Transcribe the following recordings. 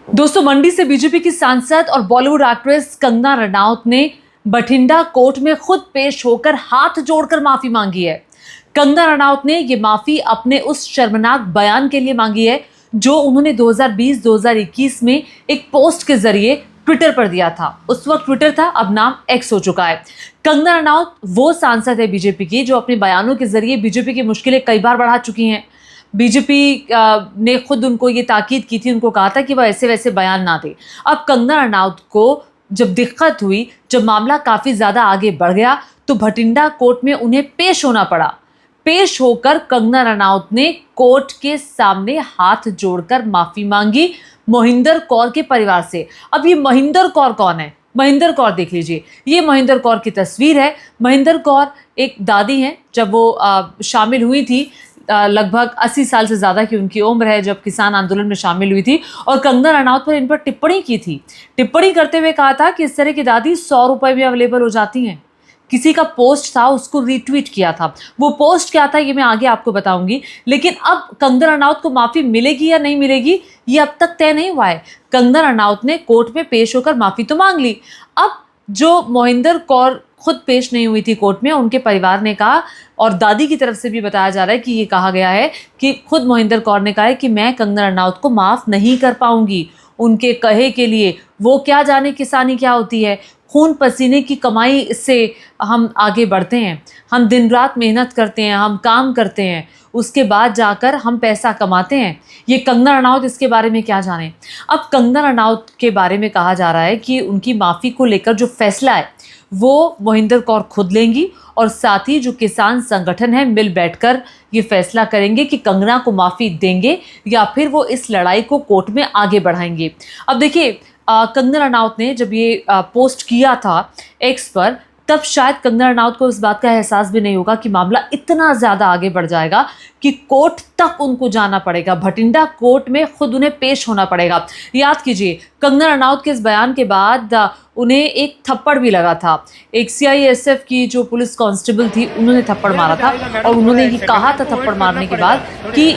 दोस्तों, मंडी से बीजेपी की सांसद और बॉलीवुड एक्ट्रेस कंगना रनौत ने बठिंडा कोर्ट में खुद पेश होकर हाथ जोड़कर माफी मांगी है। कंगना रनौत ने ये माफी अपने उस शर्मनाक बयान के लिए मांगी है जो उन्होंने 2020-2021 में एक पोस्ट के जरिए ट्विटर पर दिया था। उस वक्त ट्विटर था, अब नाम एक्स हो चुका है। कंगना रनौत वो सांसद है बीजेपी की जो अपने बयानों के जरिए बीजेपी की मुश्किलें कई बार बढ़ा चुकी हैं। बीजेपी ने खुद उनको ये ताकीद की थी, उनको कहा था कि वह ऐसे वैसे बयान ना दे। अब कंगना रनौत को जब दिक्कत हुई, जब मामला काफ़ी ज़्यादा आगे बढ़ गया, तो भटिंडा कोर्ट में उन्हें पेश होना पड़ा। पेश होकर कंगना रनौत ने कोर्ट के सामने हाथ जोड़कर माफ़ी मांगी मोहिंदर कौर के परिवार से। अब ये मोहिंदर कौर कौन है? महेंद्र कौर देख लीजिए, ये महेंद्र कौर की तस्वीर है। महेंद्र कौर एक दादी हैं। जब वो शामिल हुई थी, लगभग 80 साल से ज़्यादा की उनकी उम्र है, जब किसान आंदोलन में शामिल हुई थी और कंगना रनौत पर इन पर टिप्पणी की थी। टिप्पणी करते हुए कहा था कि इस तरह की दादी 100 रुपये में अवेलेबल हो जाती हैं। किसी का पोस्ट था, उसको रीट्वीट किया था। वो पोस्ट क्या था ये मैं आगे आपको बताऊंगी। लेकिन अब कंगना रनौत को माफ़ी मिलेगी या नहीं मिलेगी ये अब तक तय नहीं हुआ है। कंगना रनौत ने कोर्ट में पेश होकर माफ़ी तो मांग ली। अब जो मोहिंदर कौर खुद पेश नहीं हुई थी कोर्ट में, उनके परिवार ने कहा, और दादी की तरफ से भी बताया जा रहा है कि ये कहा गया है कि खुद मोहिंदर कौर ने कहा है कि मैं कंगना रनौत को माफ़ नहीं कर पाऊंगी। उनके कहे के लिए वो क्या जाने किसानी क्या होती है, खून पसीने की कमाई से हम आगे बढ़ते हैं, हम दिन रात मेहनत करते हैं, हम काम करते हैं, उसके बाद जाकर हम पैसा कमाते हैं। ये कंगना रनौत इसके बारे में क्या जाने। अब कंगना रनौत के बारे में कहा जा रहा है कि उनकी माफ़ी को लेकर जो फैसला है वो मोहिंदर कौर खुद लेंगी और साथ ही जो किसान संगठन है मिल बैठकर ये फैसला करेंगे कि कंगना को माफ़ी देंगे या फिर वो इस लड़ाई को कोर्ट में आगे बढ़ाएंगे। अब देखिए, कंगना रनौत ने जब ये पोस्ट किया था एक्स पर, तब शायद कंगना रनौत को इस बात का एहसास भी नहीं होगा कि मामला इतना ज़्यादा आगे बढ़ जाएगा कि कोर्ट तक उनको जाना पड़ेगा। भटिंडा कोर्ट में खुद उन्हें पेश होना पड़ेगा। याद कीजिए, कंगना रनौत के इस बयान के बाद उन्हें एक थप्पड़ भी लगा था। एक CISF की जो पुलिस कांस्टेबल थी, उन्होंने थप्पड़ मारा था और उन्होंने ये कहा था थप्पड़ मारने के बाद कि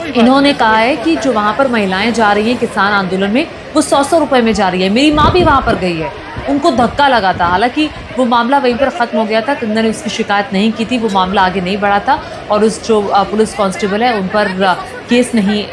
इन्होंने कहा है कि जो वहाँ पर महिलाएं जा रही हैं किसान आंदोलन में, वो 100 रुपए में जा रही है। मेरी माँ भी वहाँ पर गई है, उनको धक्का लगा था। हालांकि वो मामला वहीं पर ख़त्म हो गया था, कंगना ने उसकी शिकायत नहीं की थी, वो मामला आगे नहीं बढ़ा था और उस जो पुलिस कांस्टेबल है उन पर केस नहीं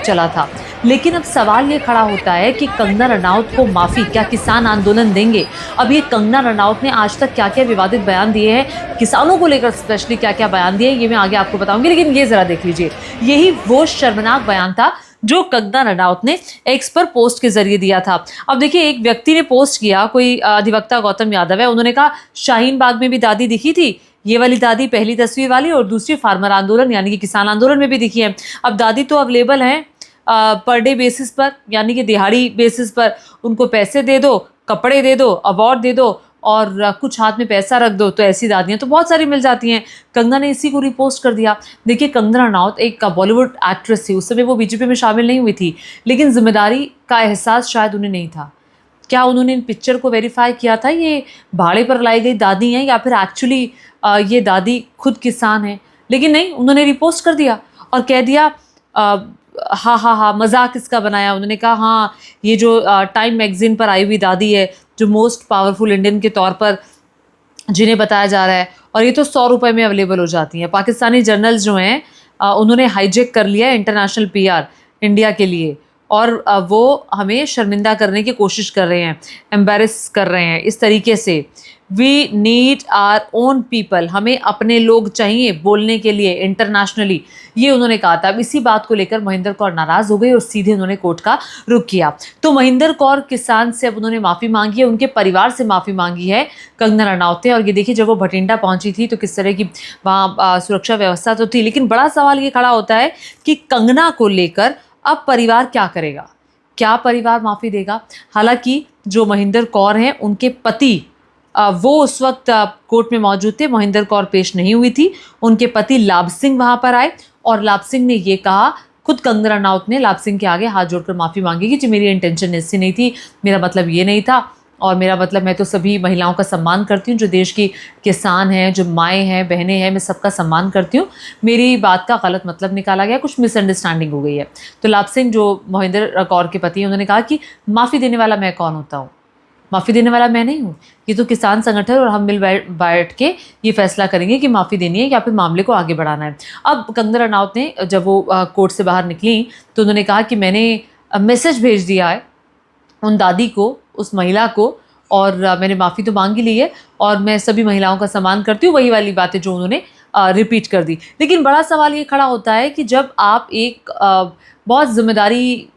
चला था। लेकिन अब सवाल ये खड़ा होता है कि कंगना रनौत को माफ़ी क्या किसान आंदोलन देंगे? अब ये कंगना रनौत ने आज तक क्या क्या विवादित बयान दिए हैं, किसानों को लेकर स्पेशली क्या क्या बयान दिए, ये मैं आगे आपको बताऊंगी। लेकिन ये ज़रा देख लीजिए, यही वो शर्मनाक बयान था जो कंगना रनौत ने एक्स पर पोस्ट के जरिए दिया था। अब देखिए, एक व्यक्ति ने पोस्ट किया, कोई अधिवक्ता गौतम यादव है, उन्होंने कहा शाहीन बाग में भी दादी दिखी थी, ये वाली दादी पहली तस्वीर वाली, और दूसरी फार्मर आंदोलन यानी कि किसान आंदोलन में भी दिखी है। अब दादी तो अवेलेबल हैं पर डे बेसिस पर, यानी कि दिहाड़ी बेसिस पर। उनको पैसे दे दो, कपड़े दे दो, अवार्ड दे दो और कुछ हाथ में पैसा रख दो, तो ऐसी दादियाँ तो बहुत सारी मिल जाती हैं। कंगना ने इसी को रिपोस्ट कर दिया। देखिए, कंगना रनौत एक बॉलीवुड एक्ट्रेस थी, उस समय वो बीजेपी में शामिल नहीं हुई थी, लेकिन जिम्मेदारी का एहसास शायद उन्हें नहीं था। क्या उन्होंने इन पिक्चर को वेरीफाई किया था ये भाड़े पर लाई गई दादी हैं या फिर एक्चुअली ये दादी खुद किसान है? लेकिन नहीं, उन्होंने रिपोस्ट कर दिया और कह दिया हाँ हाँ हाँ, मजाक इसका बनाया। उन्होंने कहा हाँ, ये जो टाइम मैगजीन पर आई हुई दादी है, जो मोस्ट पावरफुल इंडियन के तौर पर जिन्हें बताया जा रहा है, और ये तो 100 रुपये में अवेलेबल हो जाती हैं। पाकिस्तानी जर्नल्स जो हैं उन्होंने हाईजेक कर लिया है इंटरनेशनल PR इंडिया के लिए, और वो हमें शर्मिंदा करने की कोशिश कर रहे हैं, एम्बेरस कर रहे हैं इस तरीके से। We need our own people, हमें अपने लोग चाहिए बोलने के लिए इंटरनेशनली, ये उन्होंने कहा था। अब इसी बात को लेकर महेंद्र कौर नाराज़ हो गई और सीधे उन्होंने कोर्ट का रुख किया। तो महेंद्र कौर किसान से अब उन्होंने माफ़ी मांगी है, उनके परिवार से माफ़ी मांगी है कंगना रनौत ने। और ये देखिए, जब वो भटिंडा पहुंची थी तो किस तरह की वहाँ सुरक्षा व्यवस्था तो थी, लेकिन बड़ा सवाल ये खड़ा होता है कि कंगना को लेकर अब परिवार क्या करेगा? क्या परिवार माफ़ी देगा? हालांकि जो महेंद्र कौर हैं, उनके पति वो उस वक्त कोर्ट में मौजूद थे, महेंद्र कौर पेश नहीं हुई थी। उनके पति लाभ सिंह वहाँ पर आए और लाभ सिंह ने ये कहा, खुद कंगना रनौत ने लाभ सिंह के आगे हाथ जोड़कर माफ़ी मांगी कि जी मेरी इंटेंशन ऐसी नहीं थी, मेरा मतलब ये नहीं था और मेरा मतलब मैं तो सभी महिलाओं का सम्मान करती हूँ, जो देश की किसान हैं, जो माएँ हैं, बहनें हैं, मैं सबका सम्मान करती हूँ। मेरी बात का गलत मतलब निकाला गया, कुछ मिसअंडरस्टैंडिंग हो गई है। तो लाभ सिंह जो मोहिंदर कौर के पति हैं, उन्होंने कहा कि माफ़ी देने वाला मैं कौन होता हूँ? माफ़ी देने वाला मैं नहीं हूँ। ये तो किसान संगठन और हम मिल बैठ के ये फैसला करेंगे कि माफ़ी देनी है या फिर मामले को आगे बढ़ाना है। अब कंगना रनौत ने जब वो कोर्ट से बाहर निकली तो उन्होंने कहा कि मैंने मैसेज भेज दिया है उन दादी को, उस महिला को, और मैंने माफ़ी तो मांग ही ली है और मैं सभी महिलाओं का सम्मान करती हूँ। वही वाली बातें जो उन्होंने रिपीट कर दी। लेकिन बड़ा सवाल ये खड़ा होता है कि जब आप एक बहुत ज़िम्मेदारी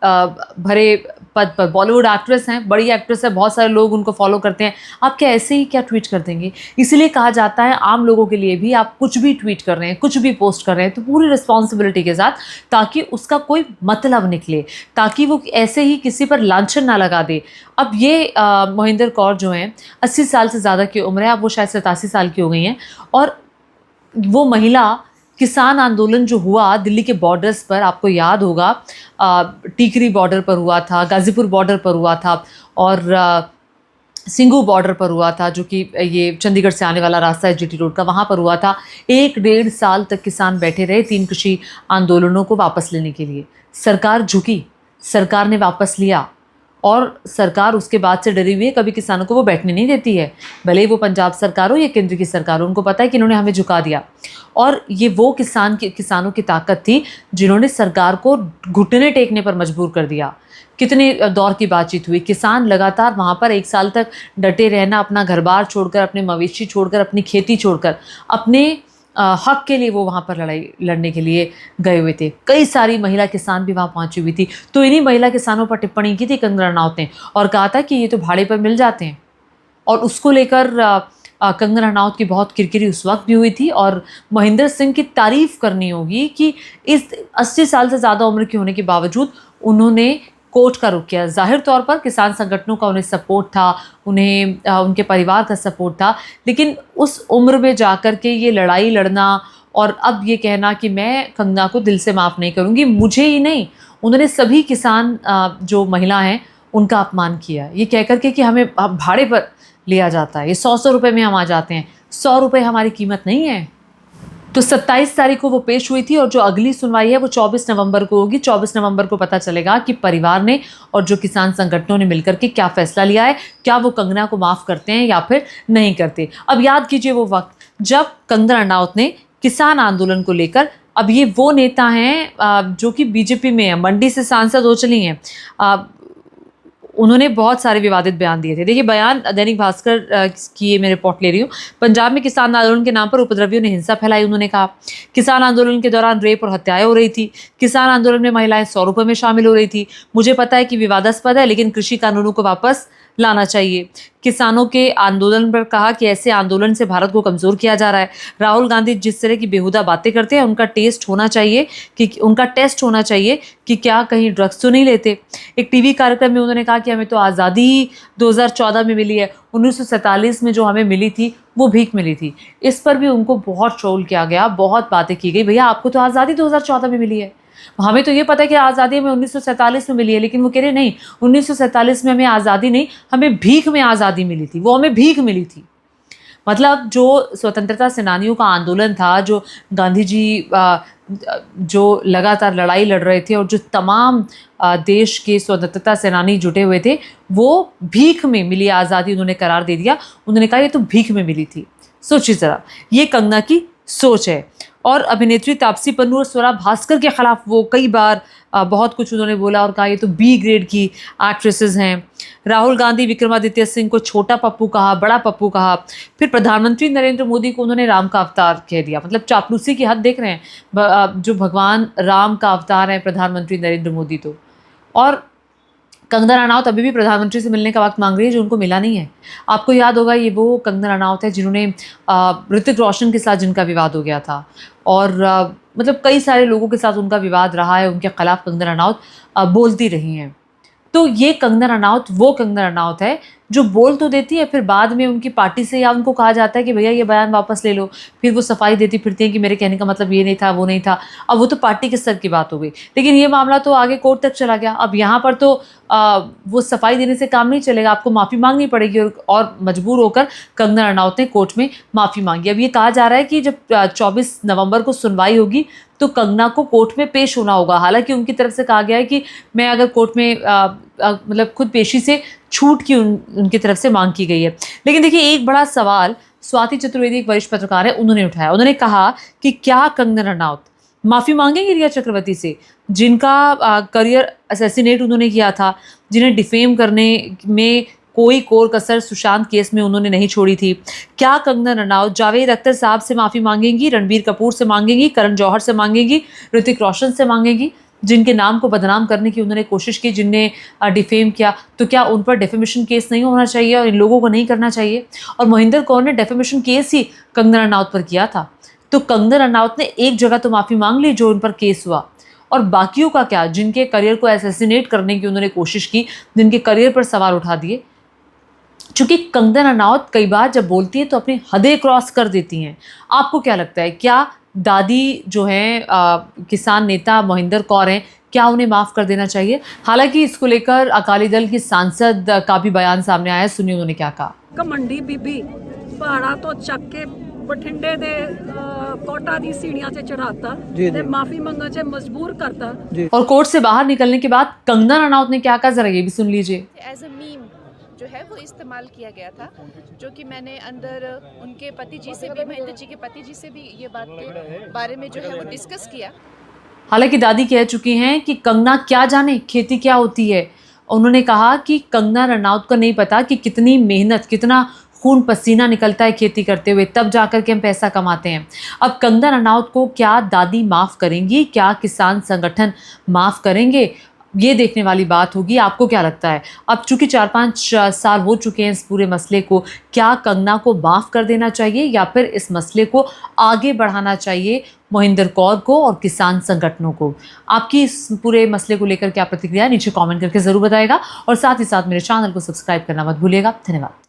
भरे पद पर, बॉलीवुड एक्ट्रेस हैं, बड़ी एक्ट्रेस है, बहुत सारे लोग उनको फॉलो करते हैं, आप क्या ऐसे ही क्या ट्वीट कर देंगे? इसीलिए कहा जाता है आम लोगों के लिए भी आप कुछ भी ट्वीट कर रहे हैं, कुछ भी पोस्ट कर रहे हैं तो पूरी रिस्पॉन्सिबिलिटी के साथ, ताकि उसका कोई मतलब निकले, ताकि वो ऐसे ही किसी पर लांछन ना लगा दे। अब ये मोहिंदर कौर जो हैं 80 साल से ज़्यादा की उम्र है, अब वो शायद 87 साल की हो गई हैं, और वो महिला किसान आंदोलन जो हुआ दिल्ली के बॉर्डर्स पर, आपको याद होगा, टीकरी बॉर्डर पर हुआ था, गाज़ीपुर बॉर्डर पर हुआ था और सिंघू बॉर्डर पर हुआ था, जो कि ये चंडीगढ़ से आने वाला रास्ता है जीटी रोड का, वहाँ पर हुआ था। 1 डेढ़ साल तक किसान बैठे रहे 3 कृषि आंदोलनों को वापस लेने के लिए। सरकार झुकी, सरकार ने वापस लिया, और सरकार उसके बाद से डरी हुई है, कभी किसानों को वो बैठने नहीं देती है। भले ही वो पंजाब सरकार हो या केंद्र की सरकार हो, उनको पता है कि इन्होंने हमें झुका दिया। और ये वो किसानों की ताकत थी जिन्होंने सरकार को घुटने टेकने पर मजबूर कर दिया। कितने दौर की बातचीत हुई, किसान लगातार वहाँ पर 1 साल तक डटे रहना, अपना घर बार छोड़कर, अपने मवेशी छोड़कर, अपनी खेती छोड़कर, अपने हक के लिए वो वहाँ पर लड़ाई लड़ने के लिए गए हुए थे। कई सारी महिला किसान भी वहाँ पहुँची हुई थी। तो इन्हीं महिला किसानों पर टिप्पणी की थी कंगना रनौत ने और कहा था कि ये तो भाड़े पर मिल जाते हैं, और उसको लेकर कंगना रनौत की बहुत किरकिरी उस वक्त भी हुई थी। और महेंद्र सिंह की तारीफ़ करनी होगी कि इस 80 साल से ज़्यादा उम्र के होने के बावजूद उन्होंने कोर्ट का रुख किया। ज़ाहिर तौर पर किसान संगठनों का उन्हें सपोर्ट था, उन्हें उनके परिवार का सपोर्ट था, लेकिन उस उम्र में जाकर के ये लड़ाई लड़ना और अब ये कहना कि मैं कंगना को दिल से माफ़ नहीं करूँगी, मुझे ही नहीं, उन्होंने सभी किसान जो महिला हैं उनका अपमान किया, ये कह कर के कि हमें भाड़े पर लिया जाता है, ये 100 रुपये में हम आ जाते हैं, 100 रुपये हमारी कीमत नहीं है। तो 27 तारीख को वो पेश हुई थी और जो अगली सुनवाई है वो 24 नवंबर को होगी। 24 नवंबर को पता चलेगा कि परिवार ने और जो किसान संगठनों ने मिलकर के क्या फैसला लिया है, क्या वो कंगना को माफ़ करते हैं या फिर नहीं करते। अब याद कीजिए वो वक्त जब कंगना रनौत ने किसान आंदोलन को लेकर, अब ये वो नेता हैं जो कि बीजेपी में है, मंडी से सांसद हो चली हैं, उन्होंने बहुत सारे विवादित बयान दिए थे। देखिए बयान दैनिक भास्कर की ये मैं रिपोर्ट ले रही हूँ। पंजाब में किसान आंदोलन के नाम पर उपद्रवियों ने हिंसा फैलाई। उन्होंने कहा किसान आंदोलन के दौरान रेप और हत्याएं हो रही थी, किसान आंदोलन में महिलाएं 100 रुपये में शामिल हो रही थी। मुझे पता है कि विवादास्पद है, लेकिन कृषि कानूनों को वापस लाना चाहिए। किसानों के आंदोलन पर कहा कि ऐसे आंदोलन से भारत को कमज़ोर किया जा रहा है। राहुल गांधी जिस तरह की बेहुदा बातें करते हैं, उनका टेस्ट होना चाहिए कि क्या कहीं ड्रग्स तो नहीं लेते। एक टीवी कार्यक्रम में उन्होंने कहा कि हमें तो आज़ादी 2014 में मिली है, 1947 में जो हमें मिली थी वो भीख मिली थी। इस पर भी उनको बहुत ट्रोल किया गया, बहुत बातें की गई। भैया आपको तो आज़ादी 2014 में मिली है, हमें तो ये पता है कि आज़ादी हमें 1947 में मिली है, लेकिन वो कह रहे नहीं, 1947 में हमें आज़ादी नहीं, हमें भीख में आज़ादी मिली थी, वो हमें भीख मिली थी। मतलब जो स्वतंत्रता सेनानियों का आंदोलन था, जो गांधी जी जो लगातार लड़ाई लड़ रहे थे और जो तमाम देश के स्वतंत्रता सेनानी जुटे हुए थे, वो भीख में मिली आज़ादी उन्होंने करार दे दिया। उन्होंने कहा ये तो भीख में मिली थी। सोचिए ज़रा, ये कंगना की सोच है। और अभिनेत्री तापसी पन्नू और स्वरा भास्कर के ख़िलाफ़ वो कई बार बहुत कुछ उन्होंने बोला और कहा ये तो बी ग्रेड की एक्ट्रेसेस हैं। राहुल गांधी विक्रमादित्य सिंह को छोटा पप्पू कहा, बड़ा पप्पू कहा। फिर प्रधानमंत्री नरेंद्र मोदी को उन्होंने राम का अवतार कह दिया। मतलब चापलूसी की हद देख रहे हैं, जो भगवान राम का अवतार है प्रधानमंत्री नरेंद्र मोदी तो। और कंगना रनौत अभी भी प्रधानमंत्री से मिलने का वक्त मांग रही है, जो उनको मिला नहीं है। आपको याद होगा ये वो कंगना रनौत है जिन्होंने ऋतिक रोशन के साथ जिनका विवाद हो गया था, और मतलब कई सारे लोगों के साथ उनका विवाद रहा है, उनके खिलाफ कंगना रनौत बोलती रही हैं। तो ये कंगना रनौत वो कंगना रनौत है जो बोल तो देती है, फिर बाद में उनकी पार्टी से या उनको कहा जाता है कि भैया ये बयान वापस ले लो, फिर वो सफाई देती फिरती हैं कि मेरे कहने का मतलब ये नहीं था, वो नहीं था। अब वो तो पार्टी के स्तर की बात हो गई, लेकिन ये मामला तो आगे कोर्ट तक चला गया। अब यहाँ पर तो वो सफाई देने से काम नहीं चलेगा, आपको माफ़ी मांगनी पड़ेगी, और मजबूर होकर कंगना रनौत ने कोर्ट में माफ़ी मांगी। अब ये कहा जा रहा है कि जब 24 नवंबर को सुनवाई होगी तो कंगना को कोर्ट में पेश होना होगा। हालांकि उनकी तरफ से कहा गया है कि मैं अगर कोर्ट में मतलब खुद पेशी से छूट की उनकी तरफ से मांग की गई है। लेकिन देखिए, एक बड़ा सवाल स्वाति चतुर्वेदी, एक वरिष्ठ पत्रकार है, उन्होंने उठाया। उन्होंने कहा कि क्या कंगना रनौत माफ़ी मांगेंगी रिया चक्रवर्ती से, जिनका करियर असैसिनेट उन्होंने किया था, जिन्हें डिफेम करने में कोई कोर कसर सुशांत केस में उन्होंने नहीं छोड़ी थी। क्या कंगना रनौत जावेद अख्तर साहब से माफ़ी मांगेंगी, रणबीर कपूर से मांगेंगी, करण जौहर से मांगेंगी, ऋतिक रोशन से मांगेंगी, जिनके नाम को बदनाम करने की उन्होंने कोशिश की, जिनने डिफेम किया? तो क्या उन पर डेफेमेशन केस नहीं होना चाहिए और इन लोगों को नहीं करना चाहिए? और मोहिंदर कौर ने डेफेमेशन केस ही कंगना रनौत पर किया था। तो कंगना रनौत ने एक जगह तो माफ़ी मांग ली जो उन पर केस हुआ, और बाकियों का क्या, जिनके करियर को असैसिनेट करने की उन्होंने कोशिश की, जिनके करियर पर सवाल उठा दिए। चूंकि कंगना रनौत कई बार जब बोलती है तो अपनी हदें क्रॉस कर देती हैं। आपको क्या लगता है, क्या दादी जो हैं किसान नेता मोहिंदर कौर हैं, क्या उन्हें माफ़ कर देना चाहिए? हालांकि इसको लेकर अकाली दल की सांसद का भी बयान सामने आया, सुनिए उन्होंने क्या कहा। कमंडी बीबी पहाड़ा तो चक के बठिंडे दे कोटा दी सीढ़ियां से चढ़ाता ते माफी मंगने से मजबूर करता। और कोर्ट से बाहर निकलने के बाद कंगना रनौत ने क्या कहा, जरा ये भी सुन लीजिए। एज अ मीम जो है वो इस्तेमाल किया गया था, जो कि मैंने अंदर उनके पति जी से भी, महेंद्र जी के पति जी से भी ये बात के बारे में जो है वो डिस्कस किया। हालांकि दादी कह चुकी हैं कि कंगना क्या जाने खेती क्या होती है। उन्होंने कहा कि कंगना रनौत को नहीं पता कि कितनी मेहनत, कितना खून पसीना निकलता है खेती करते हुए, तब जाकर के हम पैसा कमाते हैं। अब कंगना रनौत को क्या दादी माफ़ करेंगी, क्या किसान संगठन माफ़ करेंगे, ये देखने वाली बात होगी। आपको क्या लगता है? अब चूंकि 4-5 साल हो चुके हैं इस पूरे मसले को, क्या कंगना को माफ़ कर देना चाहिए या फिर इस मसले को आगे बढ़ाना चाहिए मोहिंदर कौर को और किसान संगठनों को? आपकी इस पूरे मसले को लेकर क्या प्रतिक्रिया, नीचे कमेंट करके ज़रूर बताएगा, और साथ ही साथ मेरे चैनल को सब्सक्राइब करना मत भूलिएगा। धन्यवाद।